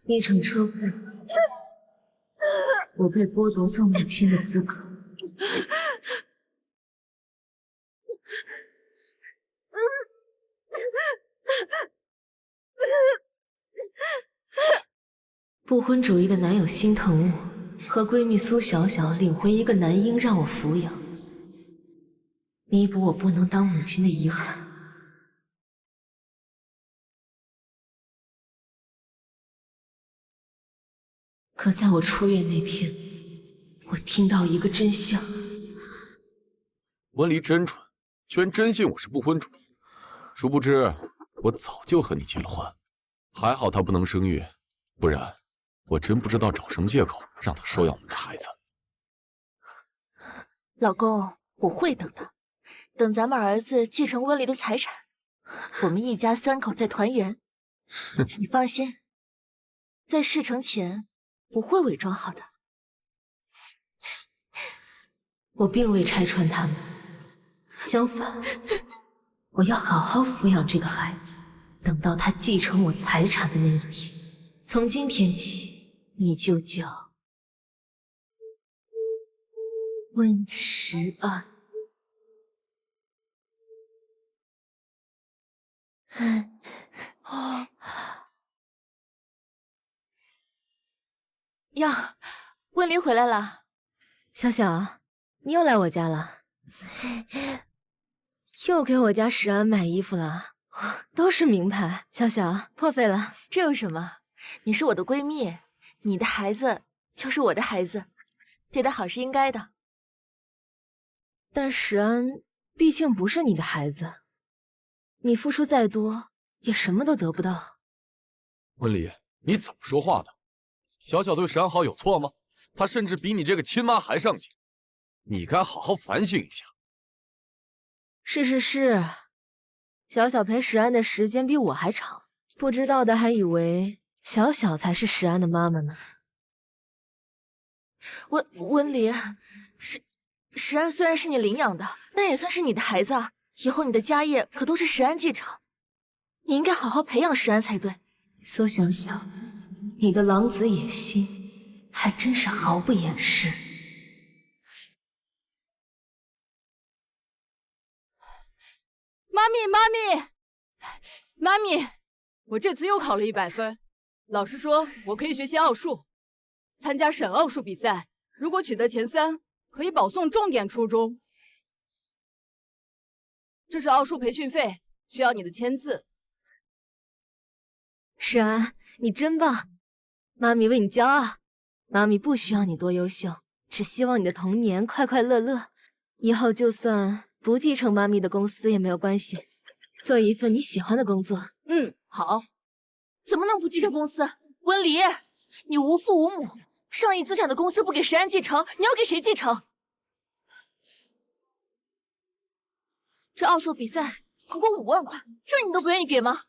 一场车祸，我被剥夺做母亲的资格。不婚主义的男友心疼我，和闺蜜苏小小领回一个男婴让我抚养，弥补我不能当母亲的遗憾。可在我出院那天，我听到一个真相。温离真蠢，居然真信我是不婚主义。殊不知，我早就和你结了婚。还好她不能生育，不然我真不知道找什么借口让她收养我们的孩子。老公，我会等的，等咱们儿子继承温离的财产，我们一家3口再团圆。你放心，在事成前我会伪装好的。我并未拆穿他们，相反，我要好好抚养这个孩子，等到他继承我财产的那一天。从今天起，你就叫温时安。呀，温离回来了。小小，你又来我家了，又给我家时安买衣服了，都是名牌。小小，破费了。这有什么？你是我的闺蜜，你的孩子就是我的孩子，对他好是应该的。但时安毕竟不是你的孩子，你付出再多，也什么都得不到。温离，你怎么说话的？小小对时安好有错吗？她甚至比你这个亲妈还上心，你该好好反省一下。是，小小陪时安的时间比我还长，不知道的还以为小小才是时安的妈妈呢。温离，时安虽然是你领养的，但也算是你的孩子啊。以后你的家业可都是时安继承，你应该好好培养时安才对。苏小小，你的狼子野心还真是毫不掩饰。妈咪，我这次又考了100分，老师说我可以学习奥数，参加省奥数比赛，如果取得前3，可以保送重点初中。这是奥数培训费，需要你的签字。时安，你真棒，妈咪为你骄傲。妈咪不需要你多优秀，只希望你的童年快快乐乐。以后就算不继承妈咪的公司也没有关系，做一份你喜欢的工作。好。怎么能不继承公司？温离，你无父无母，上亿资产的公司不给时安继承，你要给谁继承？这奥数比赛不过5万块，这你都不愿意给吗？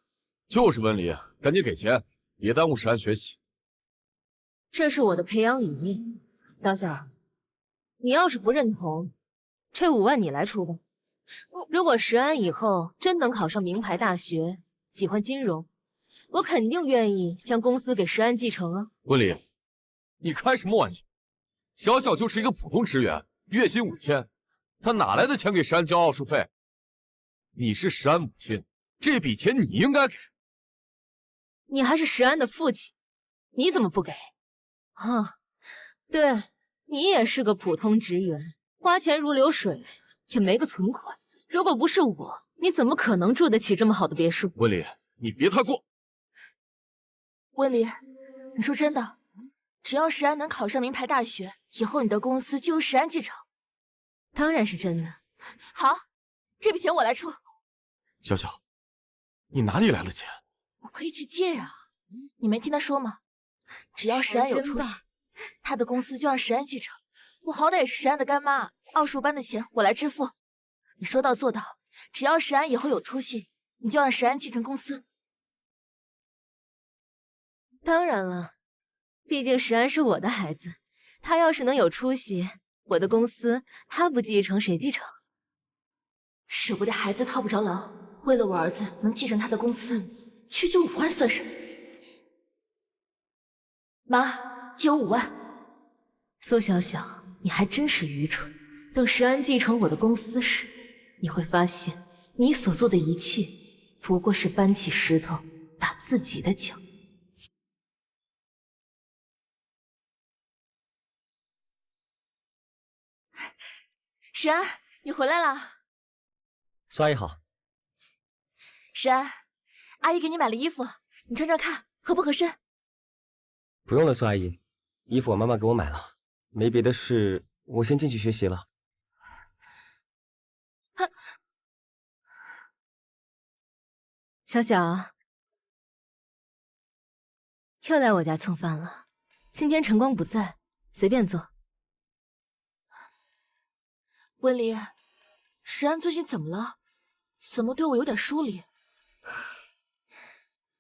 就是温离，赶紧给钱，别耽误时安学习。这是我的培养理念。小小，你要是不认同，这5万你来出吧。如果时安以后真能考上名牌大学，喜欢金融，我肯定愿意将公司给时安继承啊。温离，你开什么玩笑？小小就是一个普通职员，月薪5000，他哪来的钱给时安交奥数费？你是时安母亲，这笔钱你应该给。你还是时安的父亲，你怎么不给？对，你也是个普通职员，花钱如流水，也没个存款。如果不是我，你怎么可能住得起这么好的别墅？温离，你别太过。温离，你说真的？只要时安能考上名牌大学，以后你的公司就由时安继承？当然是真的。好，这笔钱我来出。小小，你哪里来的钱？我可以去借呀。你没听他说吗？只要时安有出息，他的公司就让时安继承。我好歹也是时安的干妈，奥数班的钱我来支付。你说到做到，只要时安以后有出息，你就让时安继承公司。当然了，毕竟时安是我的孩子，他要是能有出息，我的公司他不继承谁继承？舍不得孩子套不着狼，为了我儿子能继承他的公司，区区5万算什么？妈，借我5万。苏小小，你还真是愚蠢。等石安继承我的公司时，你会发现你所做的一切不过是搬起石头打自己的脚。石安，你回来啦！苏阿姨好。石安，阿姨给你买了衣服，你穿穿看合不合身？不用了，苏阿姨，衣服我妈妈给我买了，没别的事，我先进去学习了。小小，又来我家蹭饭了。今天晨光不在，随便坐。温离，石安最近怎么了？怎么对我有点疏离？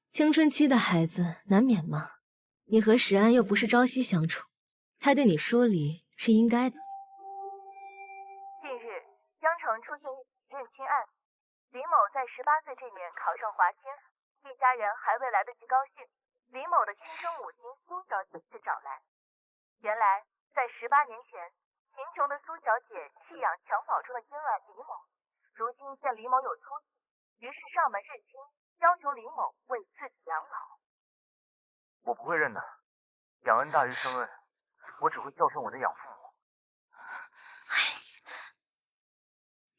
青春期的孩子难免嘛。你和石安又不是朝夕相处，他对你疏离是应该的。近日，江城出现一起认亲案，李某在18岁这年考上华清，一家人还未来得及高兴，李某的亲生母亲苏小姐却找来。原来，在18年前，贫穷的苏小姐弃养襁褓中的婴儿李某，如今见李某有出息，于是上门认亲，要求李某为自己养老。我不会认的，养恩大于生恩，我只会孝顺我的养父母。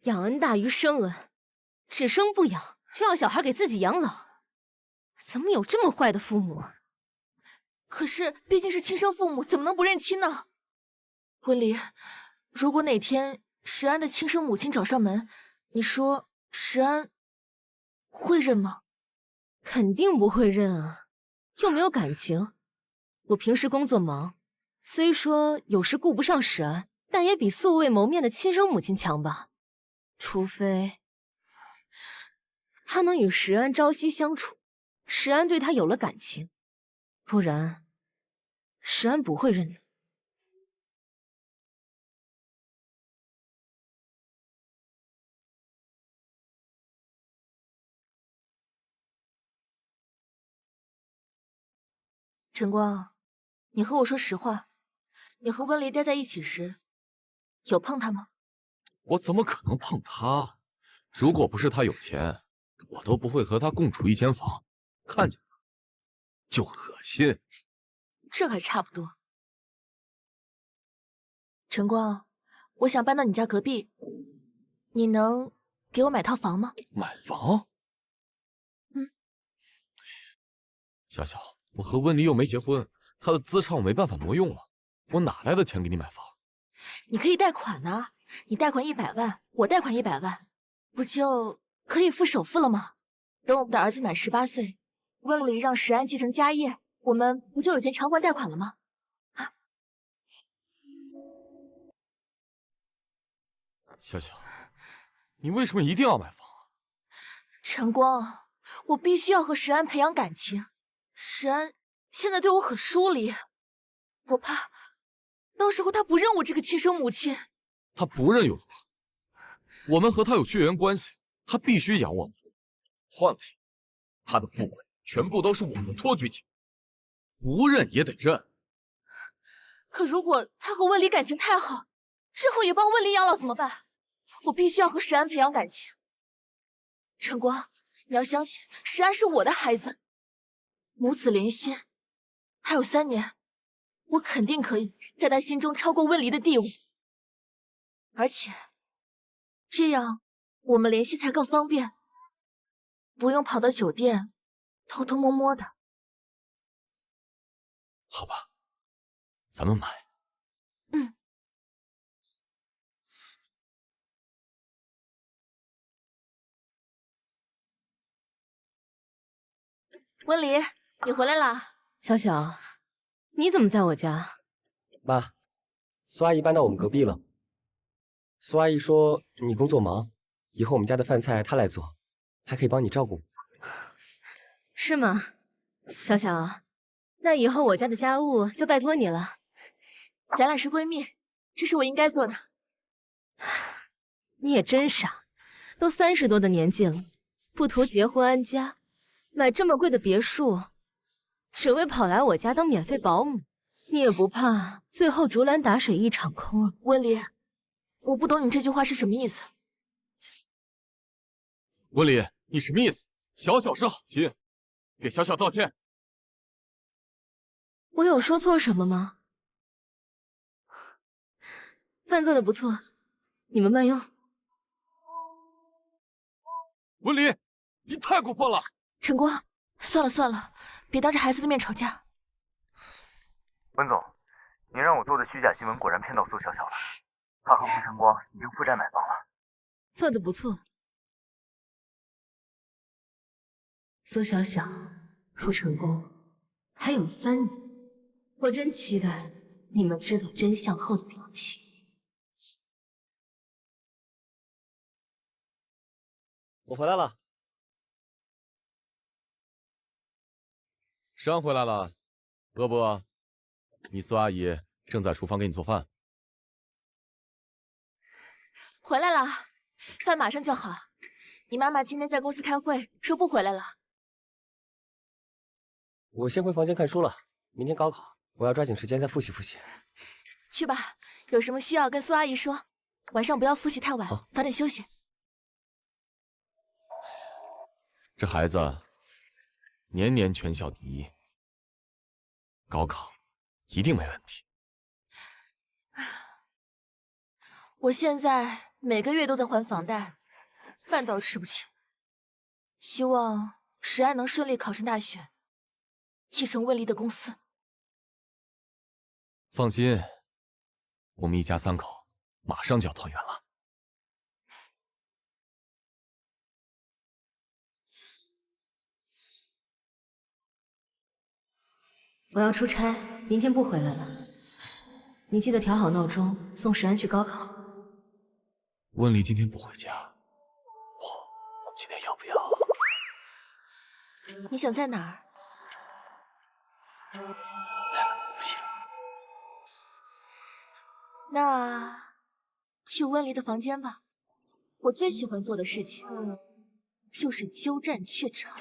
养恩大于生恩，只生不养，却要小孩给自己养老，怎么有这么坏的父母？可是毕竟是亲生父母，怎么能不认亲呢？温离，如果哪天石安的亲生母亲找上门，你说石安会认吗？肯定不会认啊，又没有感情。我平时工作忙，虽说有时顾不上石安，但也比素未谋面的亲生母亲强吧。除非他能与石安朝夕相处，石安对他有了感情，不然石安不会认的。晨光，你和我说实话，你和温离待在一起时，有碰他吗？我怎么可能碰他？如果不是他有钱，我都不会和他共处一间房，看见他就恶心。这还差不多。晨光，我想搬到你家隔壁，你能给我买套房吗？买房？小小，我和温离又没结婚，他的资产我没办法挪用了，我哪来的钱给你买房？你可以贷款啊，你贷款100万，我贷款100万，不就可以付首付了吗？等我们的儿子满18岁，温离让石安继承家业，我们不就有钱偿还贷款了吗？啊！小小，你为什么一定要买房啊？晨光，我必须要和石安培养感情。石安现在对我很疏离，我怕到时候他不认我这个亲生母亲。他不认又如何？我们和他有血缘关系，他必须养我们。况且，他的富贵全部都是我们托举起来，不认也得认。可如果他和温离感情太好，日后也帮温离养老怎么办？我必须要和石安培养感情。晨光，你要相信，石安是我的孩子，母子连心。还有3年，我肯定可以在他心中超过温离的地位，而且这样我们联系才更方便，不用跑到酒店偷偷摸摸的。好吧，咱们买。温离，你回来啦？小小，你怎么在我家？妈，苏阿姨搬到我们隔壁了。苏阿姨说你工作忙，以后我们家的饭菜她来做，还可以帮你照顾我。是吗？小小，那以后我家的家务就拜托你了。咱俩是闺蜜，这是我应该做的。你也真傻，都30多的年纪了，不图结婚安家，买这么贵的别墅，只为跑来我家当免费保姆，你也不怕最后竹篮打水一场空啊？温离，我不懂你这句话是什么意思。温离，你什么意思？小小是好心，给小小道歉。我有说错什么吗？饭做的不错，你们慢用。温离，你太过分了！晨光，算了算了，别当着孩子的面吵架。温总，您让我做的虚假新闻果然骗到苏小小了。她和顾晨光已经负债买房了。做的不错。苏小小，傅成功，还有3年，我真期待你们知道真相后的表情。我回来了。珊回来了，饿不饿？你苏阿姨正在厨房给你做饭。回来了，饭马上就好。你妈妈今天在公司开会，说不回来了。我先回房间看书了，明天高考，我要抓紧时间再复习复习。去吧，有什么需要跟苏阿姨说。晚上不要复习太晚，早点休息。这孩子年年全校第一，高考一定没问题。我现在每个月都在还房贷，饭倒吃不起。希望石安能顺利考上大学，继承温离的公司。放心，我们一家3口马上就要团圆了。我要出差，明天不回来了。你记得调好闹钟，送石安去高考。温离今天不回家，我们今天要不要？你想在哪儿？在那呼吸。那去温离的房间吧。我最喜欢做的事情就是鸠占鹊巢。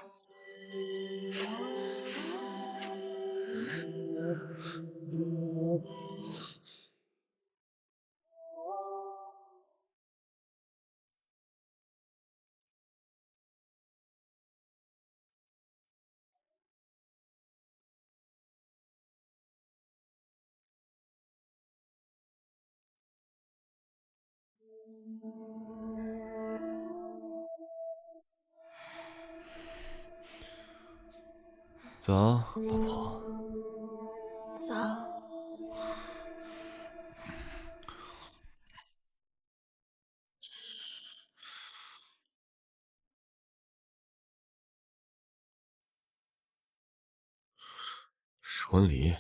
早，老婆。早。是温离。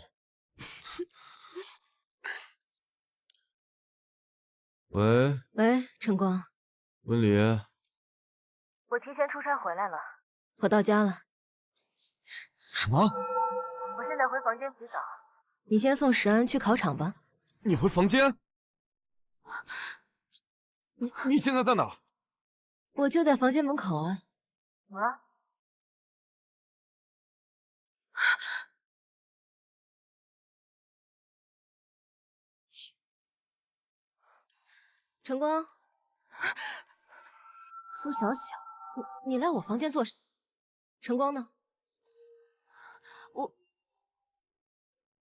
喂，喂，晨光，温离，我提前出差回来了，我到家了。什么？我现在回房间洗澡。你先送石安去考场吧。你回房间？你现在在哪？我就在房间门口啊。啊？晨光，苏小小，你来我房间做什？晨光呢？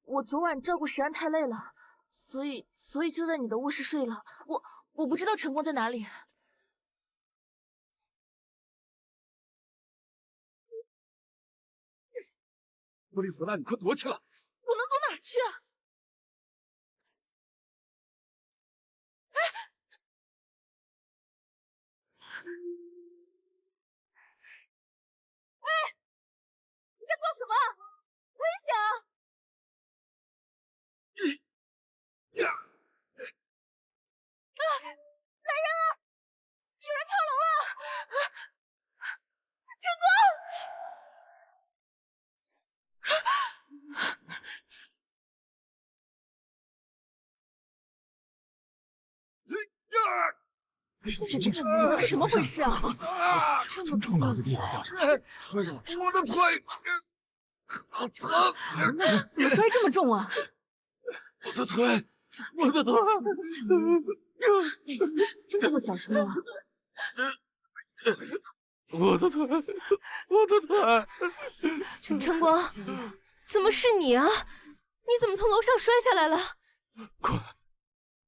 我昨晚照顾石安太累了，所以就在你的卧室睡了。我不知道晨光在哪里。温离回来，你快躲起来！我能躲哪儿去啊？你在做什么？危险啊！来人啊！有人跳楼了！晨光！这怎么回事啊？这么重要的地方掉下来，摔下来！我的腿！好疼！怎么摔这么重啊？我的腿，我的腿！这么小心啊？我的腿，我的腿！晨光，怎么是你啊？你怎么从楼上摔下来了？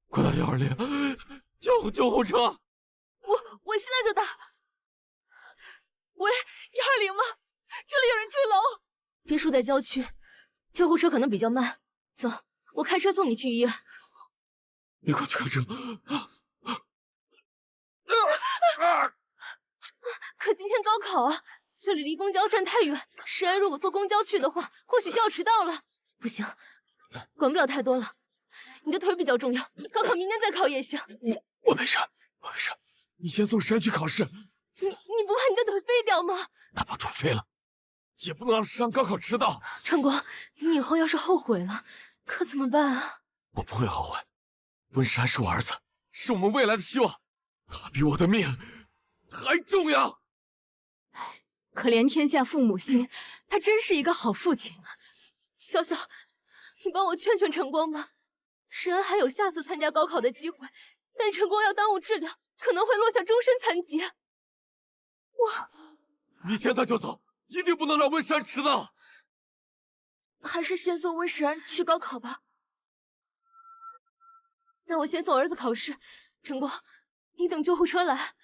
快打120，救护车！我现在就打。喂，120吗？这里有人坠楼。别墅在郊区，救护车可能比较慢。走，我开车送你去医院。你快去开车！可今天高考啊，这里离公交站太远，石安如果坐公交去的话，或许就要迟到了。不行，管不了太多了。你的腿比较重要，高考明天再考也行。我没事，我没事。你先送石安去考试。你不怕你的腿飞掉吗？哪怕腿飞了，也不能让石安高考迟到。晨光，你以后要是后悔了，可怎么办啊？我不会后悔。温石安是我儿子，是我们未来的希望，他比我的命还重要。可怜天下父母心，他真是一个好父亲。小小，你帮我劝劝晨光吧。石安还有下次参加高考的机会，但晨光要耽误治疗，可能会落下终身残疾。你现在就走，一定不能让温石安迟到。还是先送温石安去高考吧。那我先送儿子考试。晨光，你等救护车来。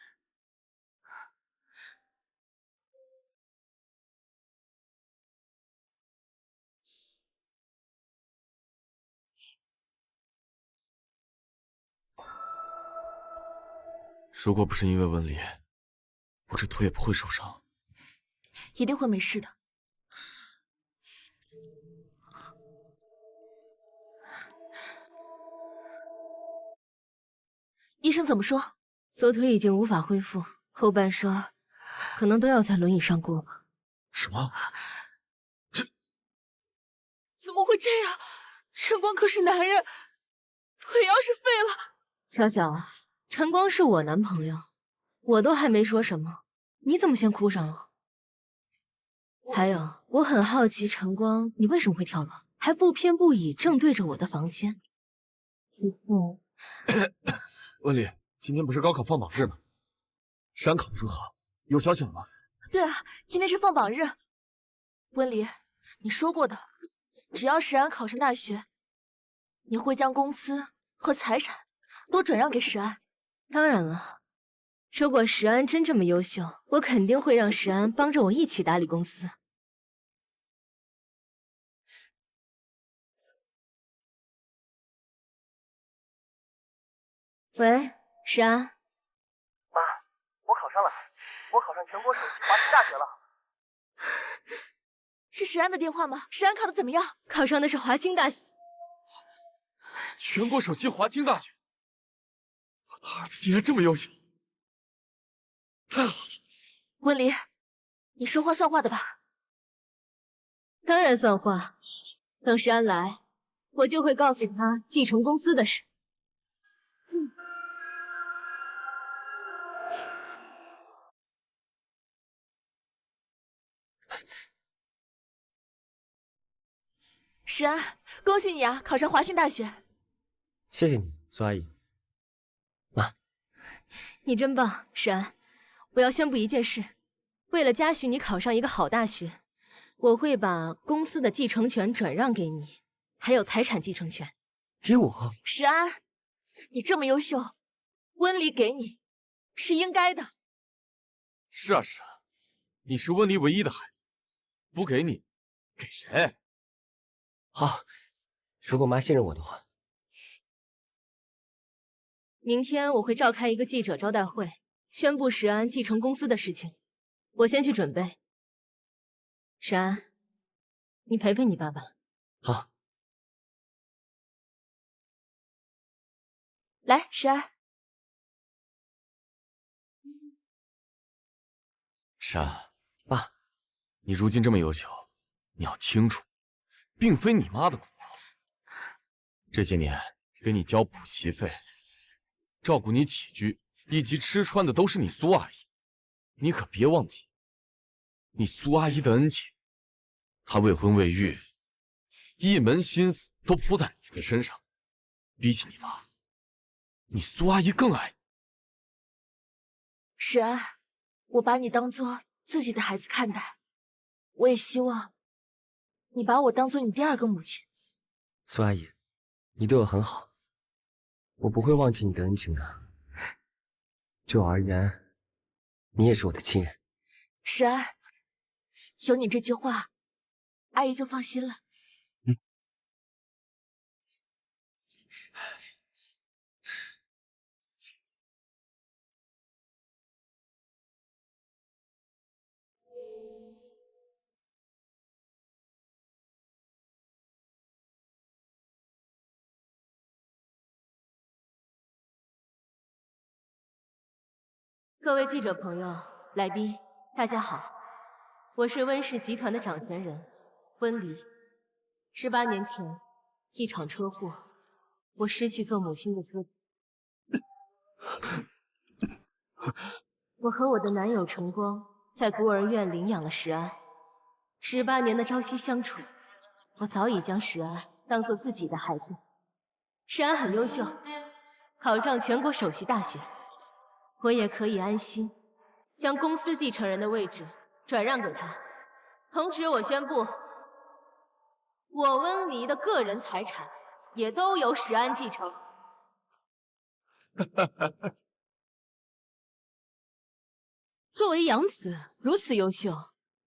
如果不是因为温离，我这腿也不会受伤。一定会没事的。医生怎么说？左腿已经无法恢复，后半生可能都要在轮椅上过了。什么？怎么会这样？晨光可是男人，腿要是废了……小小，晨光是我男朋友，我都还没说什么，你怎么先哭上了？还有，我很好奇，晨光，你为什么会跳楼？还不偏不倚，正对着我的房间。温离，今天不是高考放榜日吗？石安考得如何？有消息了吗？对啊，今天是放榜日。温离，你说过的，只要石安考上大学，你会将公司和财产都转让给石安。当然了，如果石安真这么优秀，我肯定会让石安帮着我一起打理公司。喂，石安。妈，我考上了，我考上全国首席华清大学了。是石安的电话吗？石安考得怎么样？考上的是华清大学。全国首席华清大学，我的儿子竟然这么优秀，太好了！温离，你说话算话的吧？当然算话。等石安来，我就会告诉他继承公司的事。石安，恭喜你啊，考上华清大学。谢谢你，苏阿姨。妈，你真棒，石安。我要宣布一件事，为了嘉许你考上一个好大学，我会把公司的继承权转让给你，还有财产继承权。给我？石安，你这么优秀，温离给你是应该的。是啊，是啊，你是温离唯一的孩子，不给你，给谁？好，如果妈信任我的话。明天我会召开一个记者招待会，宣布石安继承公司的事情。我先去准备。石安，你陪陪你爸爸。好。来，石安。石安，爸，你如今这么优秀，你要清楚，并非你妈的功劳。这些年给你交补习费，照顾你起居以及吃穿的都是你苏阿姨，你可别忘记你苏阿姨的恩情。他未婚未育，一门心思都扑在你的身上。比起你妈，你苏阿姨更爱你。石安，我把你当做自己的孩子看待，我也希望你把我当做你第二个母亲。苏阿姨，你对我很好，我不会忘记你的恩情的。就我而言，你也是我的亲人。石安，有你这句话，阿姨就放心了。各位记者朋友、来宾，大家好，我是温氏集团的掌权人温离。18年前，一场车祸，我失去做母亲的资格。我和我的男友晨光在孤儿院领养了石安。18年的朝夕相处，我早已将石安当做自己的孩子。石安很优秀，考上全国首席大学。我也可以安心将公司继承人的位置转让给他。同时，我宣布，我温离的个人财产也都由石安继承。作为养子，如此优秀，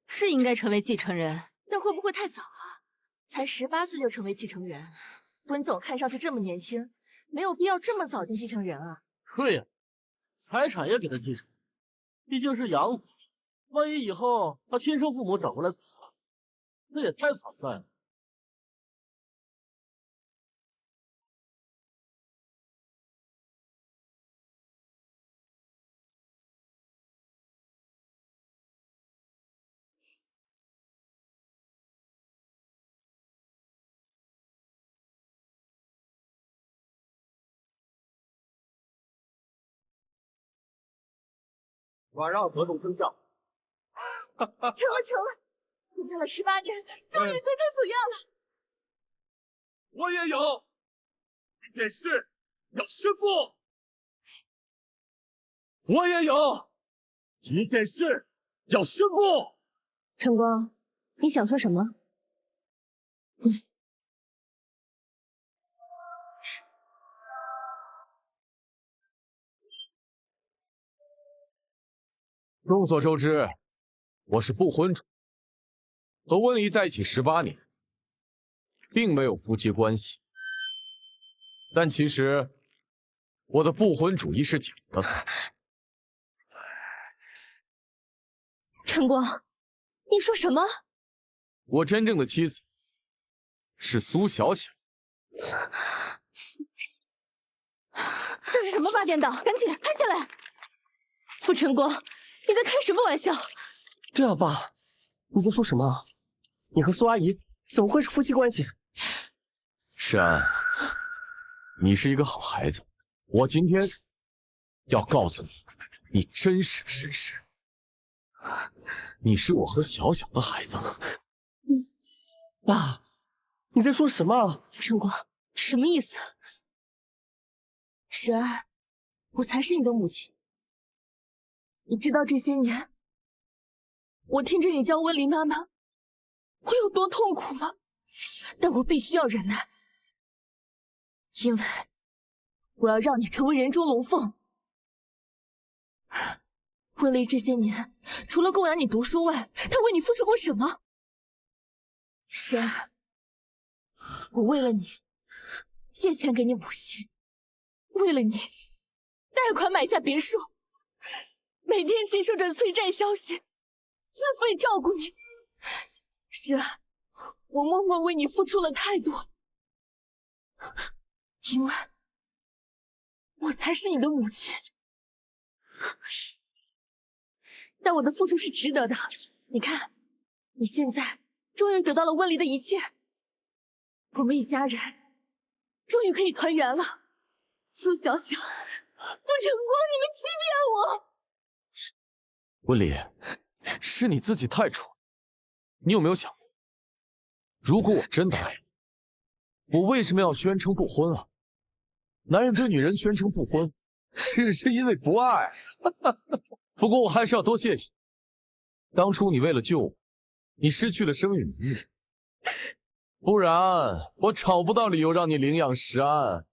是应该成为继承人。但会不会太早啊？才18岁就成为继承人，温总看上去这么年轻，没有必要这么早定继承人啊。对呀，财产也给他继承，毕竟是养子，万一以后他亲生父母找过来怎么办？那也太草率了。转让合同生效。成了成了，等待了18年，终于得偿所愿了。我也有一件事要宣布，我也有一件事要宣布。晨光，你想说什么？众所周知，我是不婚主，和温离在一起18年，并没有夫妻关系。但其实，我的不婚主义是假的。晨光，你说什么？我真正的妻子是苏小小。这是什么八点档？赶紧拍下来！傅晨光，你在开什么玩笑？对啊，爸，你在说什么？你和苏阿姨怎么会是夫妻关系？诗安，你是一个好孩子，我今天要告诉你，你真实的身世。你是我和小小的孩子。爸，你在说什么？傅晨光，什么意思？石安，我才是你的母亲。你知道这些年，我听着你叫温离妈妈，我有多痛苦吗？但我必须要忍耐，因为我要让你成为人中龙凤。温离这些年，除了供养你读书外，他为你付出过什么？石安，我为了你借钱给你补习，为了你贷款买下别墅，每天接受着催债消息，自费照顾你。是啊，我默默为你付出了太多，因为我才是你的母亲。但我的付出是值得的。你看，你现在终于得到了温离的一切，我们一家人终于可以团圆了。苏小小，傅晨光，你们欺骗我！温离，是你自己太蠢。你有没有想过，如果我真的爱你，我为什么要宣称不婚啊？男人对女人宣称不婚，只是因为不爱。不过我还是要多谢谢你，当初你为了救我，你失去了生育能力，不然我找不到理由让你领养石安。